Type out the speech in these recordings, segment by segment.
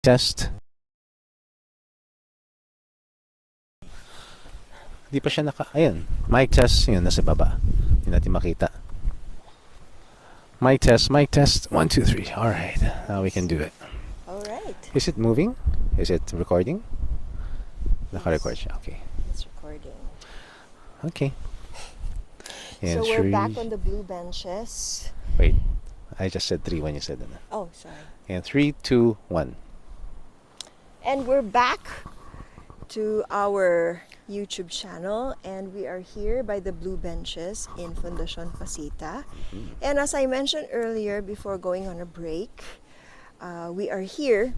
Test. Di pa siya Ayan. Mic test. Yun, nasa baba. Hindi natin makita. Mic test, mic test. 1, 2, 3. Alright. Now we can do it. Alright. Is it moving? Is it recording? Naka-record Yes. siya. Okay. It's recording. Okay. So we're back on the blue benches. Wait. I just said 3 when you said that. Oh, sorry. And 3, 2, 1. And we're back to our YouTube channel, and we are here by the blue benches in Fundación Pasita. And as I mentioned earlier before going on a break, we are here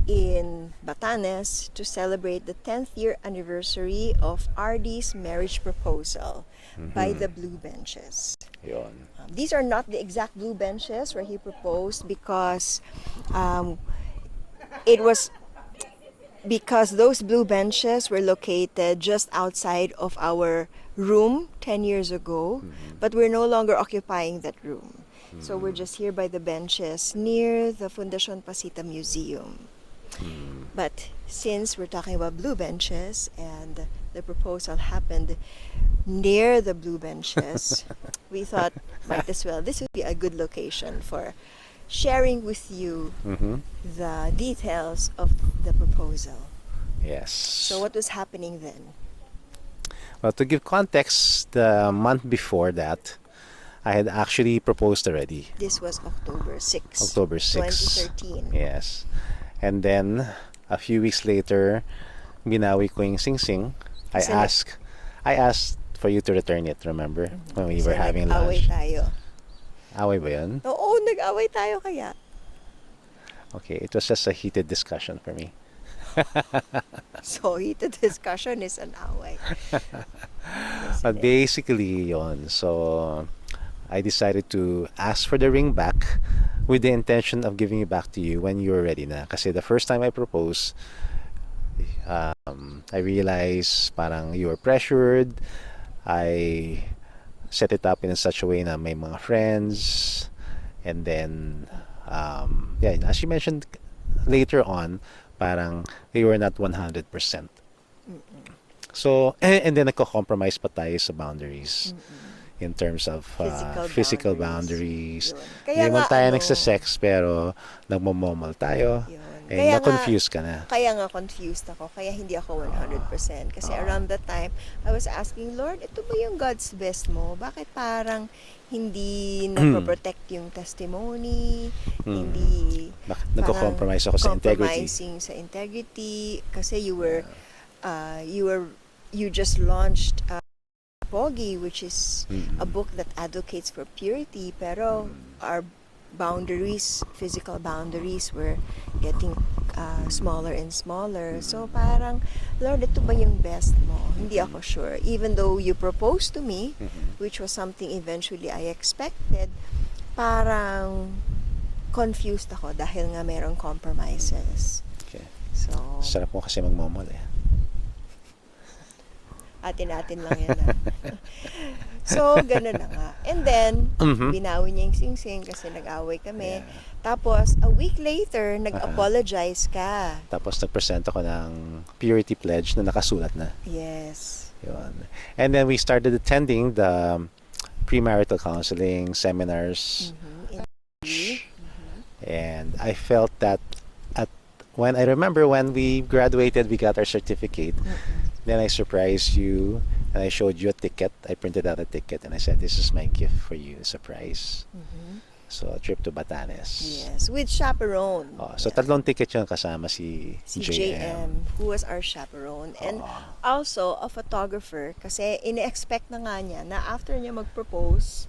in Batanes to celebrate the 10th year anniversary of RD's marriage proposal by the blue benches. Yun. These are not the exact blue benches where he proposed because those blue benches were located just outside of our room 10 years ago, but we're no longer occupying that room. So we're just here by the benches near the Fundación Pasita Museum. But since we're talking about blue benches and the proposal happened near the blue benches, we thought might as well this would be a good location for sharing with you the details of the proposal. Yes. So what was happening then? Well, to give context, the month before that, I had actually proposed already. This was October 6, October 6. 2013. Yes. And then, a few weeks later, binawi ko yung sing-sing. I asked for you to return it, remember? When we were having nag-away lunch. tayo. Away ba yun? Oo, nag-away tayo kaya. Okay, it was just a heated discussion for me. So, heated discussion is an away. But basically, yon. So, I decided to ask for the ring back with the intention of giving it back to you when you were ready na. Kasi the first time I proposed, I realized parang you were pressured. I set it up in such a way na may mga friends. And then, as you mentioned later on, parang they were not 100%. So, and then nagko-compromise pa tayo sa boundaries. In terms of physical boundaries. Kaya Hindi man nga, tayo nagsa-sex pero nagmomomal tayo. Yun. Eh, na-confuse ka na. Kaya nga confused ako. Kaya hindi ako 100%. Kasi around that time, I was asking, Lord, ito ba yung God's best mo? Bakit parang hindi napoprotect yung testimony? Hindi Nagko-compromise ako sa integrity. Compromising sa integrity. Kasi you just launched Pogi, which is a book that advocates for purity, pero our boundaries, physical boundaries, were getting smaller and smaller. So parang, Lord, ito ba yung best mo? Hindi ako sure. Even though you proposed to me, which was something eventually I expected, parang confused ako dahil nga merong compromises. Okay. So, Sarap mo kasi magmomol eh. atin-atin lang yan. So, gano'n na nga. And then, binawi niya yung sing-sing kasi nag-away kami. Yeah. Tapos, a week later, nag-apologize ka. Tapos nag-present ako ng purity pledge na nakasulat na. Yes. Yun. And then we started attending the premarital counseling seminars. And I felt that when I remember when we graduated, we got our certificate. Then I surprised you and I showed you a ticket. I printed out a ticket and I said, this is my gift for you, a surprise. So, a trip to Batanes. Yes, with chaperone. So, tatlong ticket yun kasama si JM, who was our chaperone. And also, a photographer. Kasi ine-expect na nga niya na after niya mag-propose,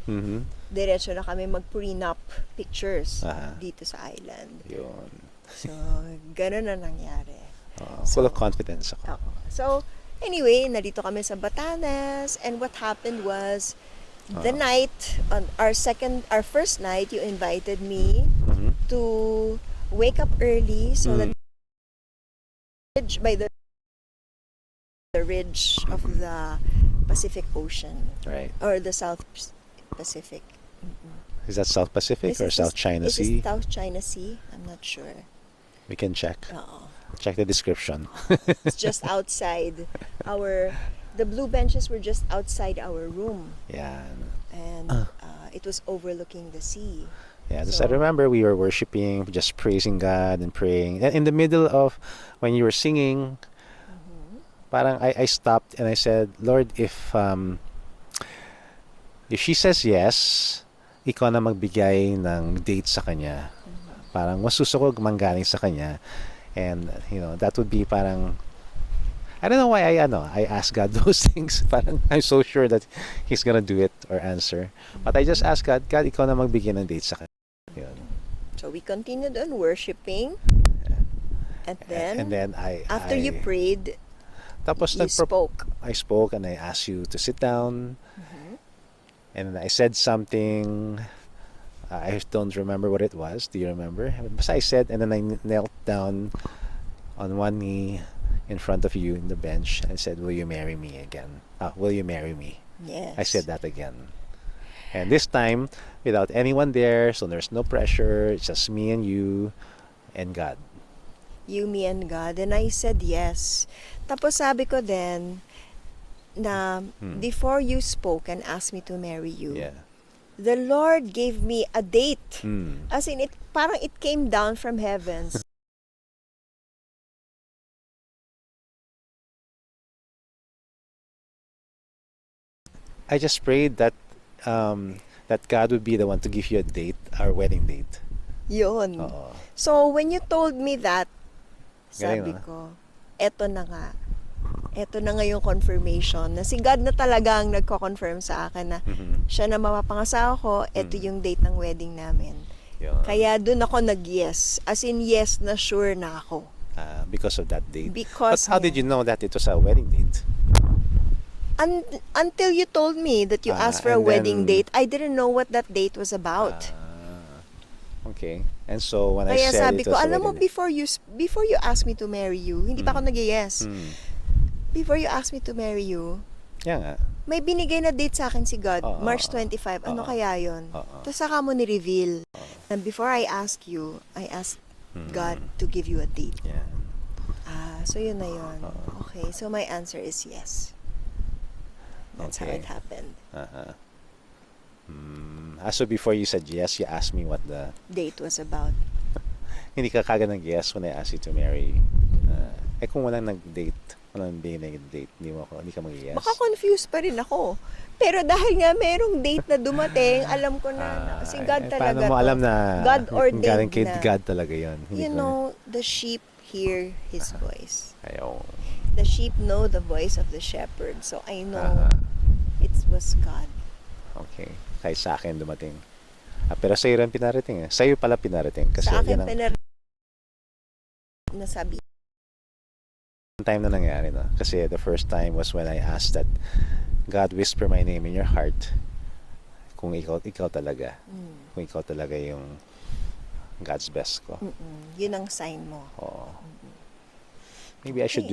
diretso na kami mag-prenup pictures dito sa island. Yun. So, ganun na nangyari. Full of confidence ako. So, anyway, nandito kami sa Batanes, and what happened was the night on our first night, you invited me to wake up early so that by the ridge of the Pacific Ocean, Right. or the South Pacific. Is that South Pacific or South China Is Sea? it South China Sea? I'm not sure. We can check. Oo. Check the description. It's just outside the blue benches were just outside our room, Yan. and it was overlooking the sea. Yeah, just So- I remember we were worshiping, just praising God and praying. And in the middle of when you were singing, parang I stopped and I said, Lord, if she says yes, ikaw na magbigay ng date sa kanya. Parang masusukog manggaling sa kanya. And, that would be parang, I don't know why I ask God those things. Parang I'm so sure that He's gonna do it or answer. But I just ask God, ikaw na magbigay ng date sa kanya. Yun. So we continued on worshiping, and then after you prayed, tapos you spoke. I spoke and I asked you to sit down. And I said something. I don't remember what it was. Do you remember? Basta I said, and then I knelt down on one knee in front of you in the bench and said, will you marry me again? Will you marry me? Yes. I said that again. And this time, without anyone there, so there's no pressure. It's just me and you and God. You, me, and God. And I said yes. Tapos sabi ko then, na before you spoke and asked me to marry you, Yeah. the Lord gave me a date. Hmm. As in, parang it came down from heavens. I just prayed that that God would be the one to give you a date, our wedding date. Yun. Oo. So, when you told me that, sabi Galing, no? ko, eto na nga. Eto na nga yung confirmation na si God na talaga ang nagko-confirm sa akin na siya na mapapangasawa ko, eto yung date ng wedding namin. Yun. Kaya dun ako nag-yes. As in, yes na sure na ako. Because of that date. Because But how did you know that it was a wedding date? Until you told me that you asked for a and wedding then- date, I didn't know what that date was about. Okay. And so when Kaya I said sabi it ko, was a alam mo, wedding before you asked me to marry you, hindi pa ako nag-yes. Before you asked me to marry you, yeah nga. may binigay na date sa akin si God, Oo. March 25. Ano Oo. kaya yun? Oo. Tapos saka mo ni-reveal. And before I ask you, I asked God to give you a date. Yeah. So yun na yun. Okay, so my answer is yes. That's how Okay. it happened. Uh-huh. So before you said yes, you asked me what the... Date was about. Hindi ka kagad nag-yes when I asked you to marry. Kung walang nag-date, walang nag-date, hindi ka mag-yes. Baka confused pa rin ako. Pero dahil nga merong date na dumating, alam ko na si God talaga Paano mo to. alam na God ordained galing kay na. God talaga yun? Hindi You ko- know, the sheep hear His voice. Ayaw. The sheep know the voice of the shepherd. So I know it was God. Okay. Kahit sa akin dumating. Pero sa'yo rin pinarating. Sa'yo pala pinarating. Kasi Sa akin yan ang nasabi. time na nangyari. No? Kasi the first time was when I asked that God whisper my name in your heart. Kung ikaw talaga. Kung ikaw talaga yung God's best ko. Yun ang sign mo. Oo. Maybe I should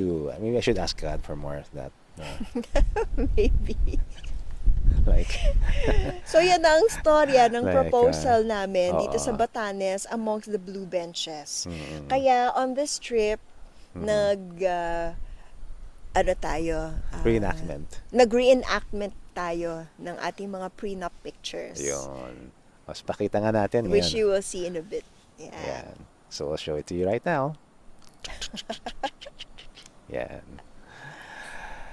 ask God for more of that. Maybe. Like, So yan ang storya ng Like, proposal namin dito oo. sa Batanes amongst the blue benches. mm, Kaya on this trip, ano tayo? reenactment. Nag-reenactment tayo ng ating mga prenup pictures. Yun. Mas pakita nga natin Which ngayon. you will see in a bit. Yeah. Yan. So, I'll show it to you right now. Yan.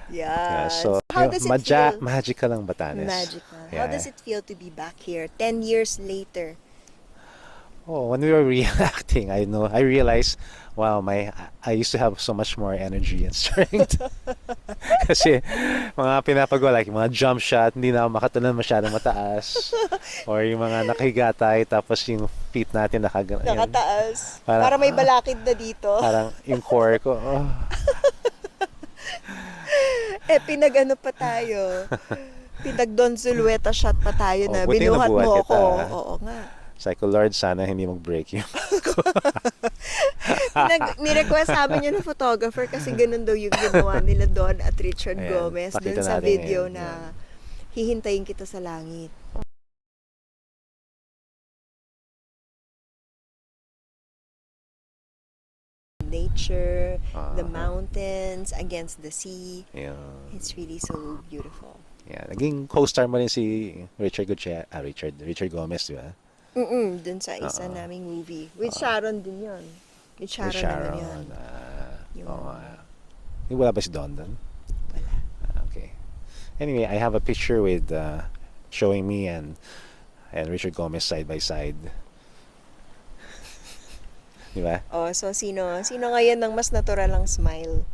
Yeah. So, How does it feel? magical ang Batanes. Magical. Yeah. How does it feel to be back here 10 years later? Oh, when we were reenacting, I realized, wow, I used to have so much more energy and strength. Kasi mga pinapagawa, like mga jump shot, hindi na ako makatulan masyadong mataas. Or yung mga nakahiga tayo, tapos yung feet natin Nakataas. Para- Para may balakid na dito. parang yung core ko, oh. Pinag-ano pa tayo. Pinag-Don Zulueta shot pa tayo na buti binuhat nabuhat mo kita, ako. ah. Oo nga. Sabi ko, Lord, sana hindi mag-break yung Nirequest sa amin yun ng photographer kasi ganun daw yung ginawa nila Don at Richard Ayan, Gomez dun pakita sa natin video ngayon, na yan. hihintayin kita sa langit. nature, the Uh-huh. mountains against the sea. Yeah. It's really so beautiful. Yeah, naging co-star mo rin si Richard Gomez, di ba? Dun sa isa Oo. naming movie. With Sharon din yun. With With Sharon naman yun. Sharon. Yung, Oo. Wala ba si Don doon? wala. Okay. Anyway, I have a picture with showing me and Richard Gomez side by side. Di ba? Oh, so sino ngayon ang mas natural ang smile?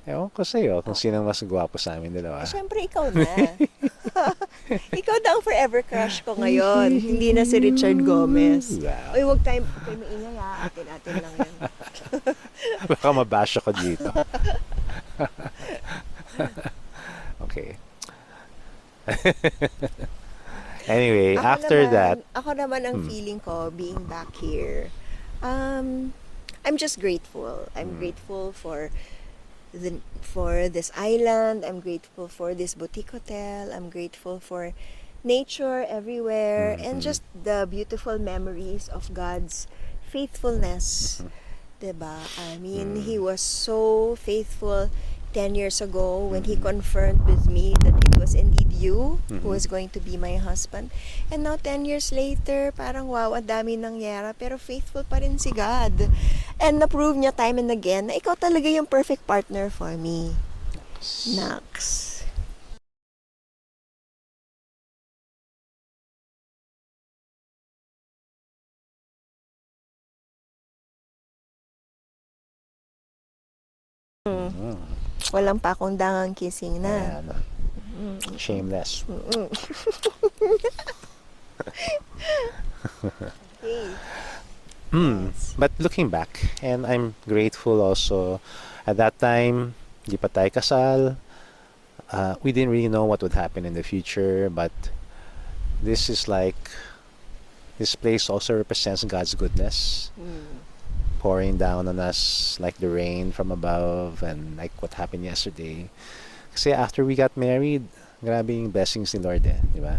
Ewan ko sa'yo kung sino mas gwapo sa amin dalawa. Siyempre, ikaw na. Ikaw na ang forever crush ko ngayon. Hindi na si Richard Gomez. Wow. Uy, huwag tayo maingay ha. Atin lang yan. Baka mabash ako dito. Okay. Anyway, after that, Ako naman ang feeling ko being back here. I'm just grateful. I'm grateful for this island. I'm grateful for this boutique hotel. I'm grateful for nature everywhere and just the beautiful memories of God's faithfulness. Diba? I mean, He was so faithful 10 years ago when He confirmed with me that it was indeed you who was going to be my husband. And now 10 years later, parang wow, ang dami nangyari, pero faithful pa rin si God. And na-prove niya time and again na ikaw talaga yung perfect partner for me. Nax. Walang pakundangang kissing na. ayan, shameless. Okay. But looking back, and I'm grateful also, at that time, di pa tayo kasal. We didn't really know what would happen in the future, but this is like, this place also represents God's goodness, pouring down on us like the rain from above, and like what happened yesterday. Kasi after we got married, grabe yung blessings ni Lord di ba?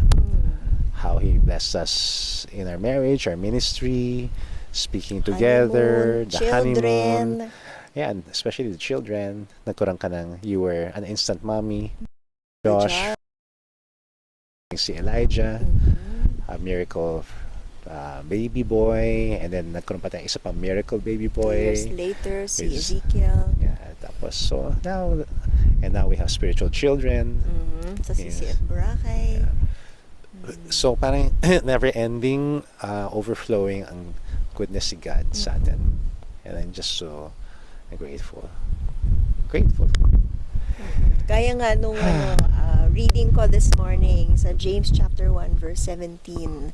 How He blessed us in our marriage, our ministry, speaking together, the honeymoon. Yeah, and especially the children. Nagkurang ka ng, you were an instant mommy. Josh, si Elijah, a miracle baby boy, and then nagkaroon pa tayong isa pang miracle baby 2 boy. years later, si With- Ezekiel. Yeah, tapos so now we have spiritual children. Sa Yes. CCF Boracay. So parang never ending, overflowing ang goodness ni God sa atin. And I'm just so grateful. Grateful. Kaya nga nung reading ko this morning sa James chapter 1 verse 17,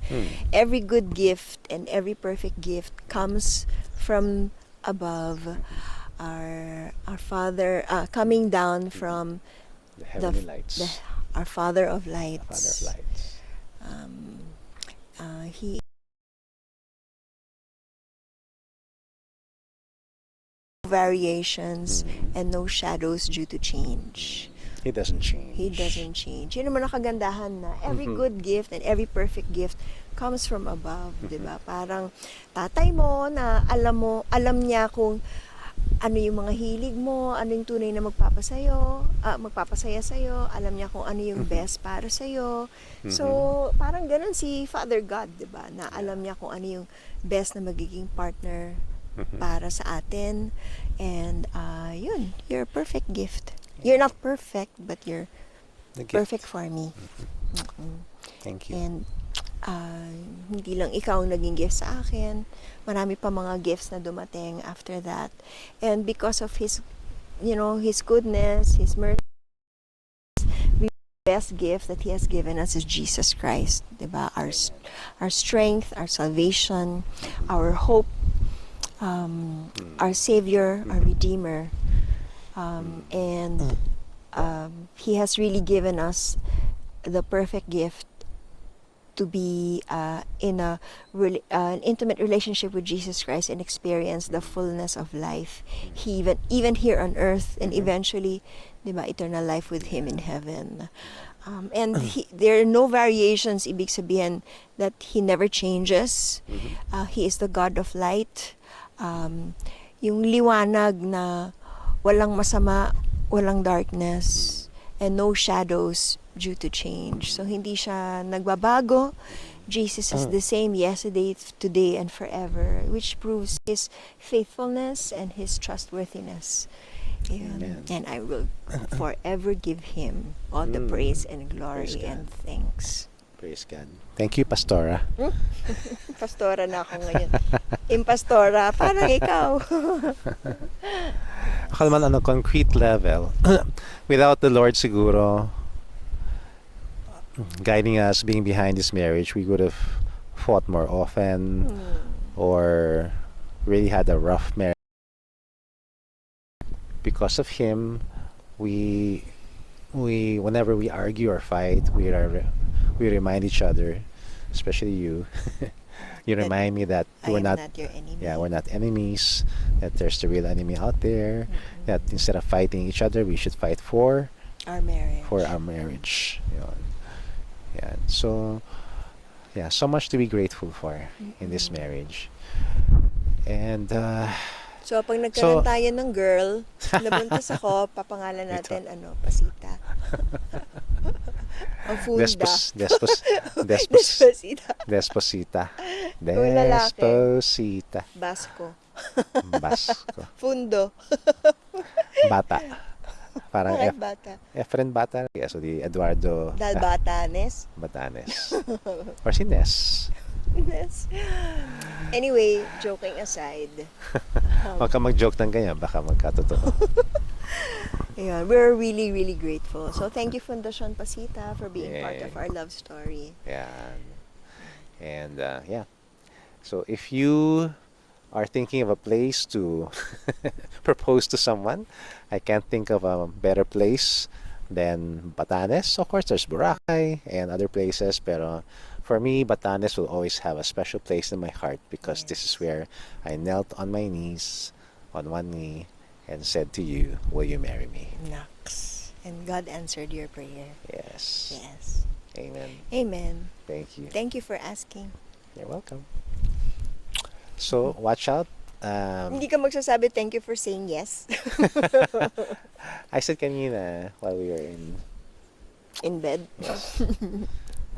every good gift and every perfect gift comes from above, our Father, coming down from The heavenly lights. our Father of The lights. Father of lights. He variations and no shadows due to change. He doesn't change. He doesn't change. Yun naman ang kagandahan na every good gift and every perfect gift comes from above, 'di ba? Parang tatay mo na alam niya kung ano yung mga hilig mo, ano yung tunay na magpapasaya sa'yo, alam niya kung ano yung best para sa'yo. So, parang ganun si Father God, 'di ba? Na alam niya kung ano yung best na magiging partner para sa atin. And yun, you're a perfect gift. You're not perfect, but you're The gift. perfect for me. Thank you. And hindi lang ikaw ang naging gift sa akin. Marami pa mga gifts na dumating after that. And because of His, His goodness, His mercy, the best gift that He has given us is Jesus Christ. Diba? Our strength, our salvation, our hope, our Savior, our Redeemer. And He has really given us the perfect gift to be in an intimate relationship with Jesus Christ and experience the fullness of life. He even here on earth, and eventually, diba, eternal life with Him in heaven. And there are no variations. Ibig sabihin that He never changes. He is the God of light. yung liwanag na walang masama, walang darkness, and no shadows due to change. So hindi siya nagbabago. Jesus is the same yesterday, today, and forever, which proves His faithfulness and His trustworthiness. Amen. And I will forever give Him all the praise and Praise glory God. and thanks. Praise God. Thank you, Pastora. Pastora na ako ngayon. Impastora, parang ikaw. Ako naman on a concrete level, without the Lord siguro guiding us, being behind this marriage, we would have fought more often or really had a rough marriage. Because of Him, we whenever we argue or fight, we remind each other, especially you. You That remind me that I we're am not not your enemy. yeah, we're not enemies, that there's the real enemy out there, that instead of fighting each other, we should fight for Our marriage. our marriage. Yun. Yeah. So, yeah, so much to be grateful for in this marriage. And, So, pag nagkaroon So- tayo ng girl, nabuntis ako, papangalan natin, Pasita. Ang funda. Despacita. Desposita. Kung lalaki. Desposita. Basco. Basco. Fundo. Bata. Parang Bakit bata? Efren Bata. Yeah, so the Eduardo Dahil batanes. Batanes. Or si Ness. Yes. Anyway, joking aside, Huwag ka mag-joke ng ganyan, baka magkatotoo. yeah, we're really, really grateful. So, thank you, Fundación Pasita, for being part of Yay. our love story. Yan. And, yeah. So, if you are thinking of a place to propose to someone, I can't think of a better place than Batanes. Of course, there's Boracay and other places, pero for me, Batanes will always have a special place in my heart because this is where I knelt on my knees, on one knee, and said to you, will you marry me? Knocks. And God answered your prayer. Yes. Yes. Amen. Amen. Thank you. Thank you for asking. You're welcome. So, watch out. Hindi ka magsasabi thank you for saying yes I said kanina while we were in bed. yes,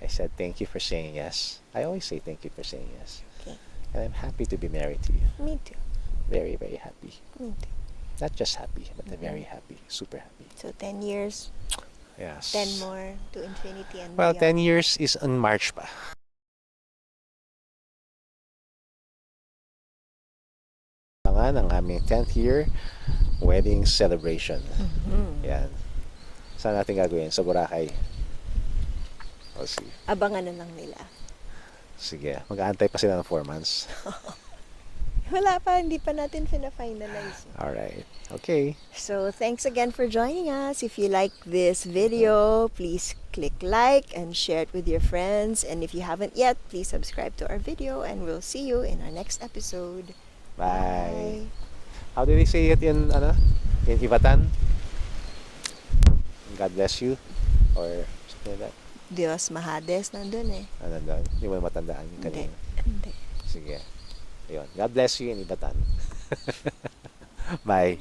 I said thank you for saying yes. I always say thank you for saying yes. Okay. And I'm happy to be married to you. Me too. Very, very happy. Me too. Not just happy, but very happy. Super happy. So 10 years, Yes. 10 more to infinity and Well, beyond. 10 years is on March pa. Nga ng aming 10th year wedding celebration. Yan. Saan natin gagawin? Sa Boracay. O sige. Abangan na lang nila. Sige. Mag-aantay pa sila ng 4 months. Wala pa, hindi pa natin fina-finalize. Alright. Okay. So, thanks again for joining us. If you like this video, please click like and share it with your friends. And if you haven't yet, please subscribe to our video and we'll see you in our next episode. Bye. How do they say it in Ivatan? God bless you or something like that. Dios Mahades nandun eh. Ano doon? Hindi mo matandaan yung Hindi. kanina. Hindi. Sige. Ayun. God bless you in Ivatan. Bye.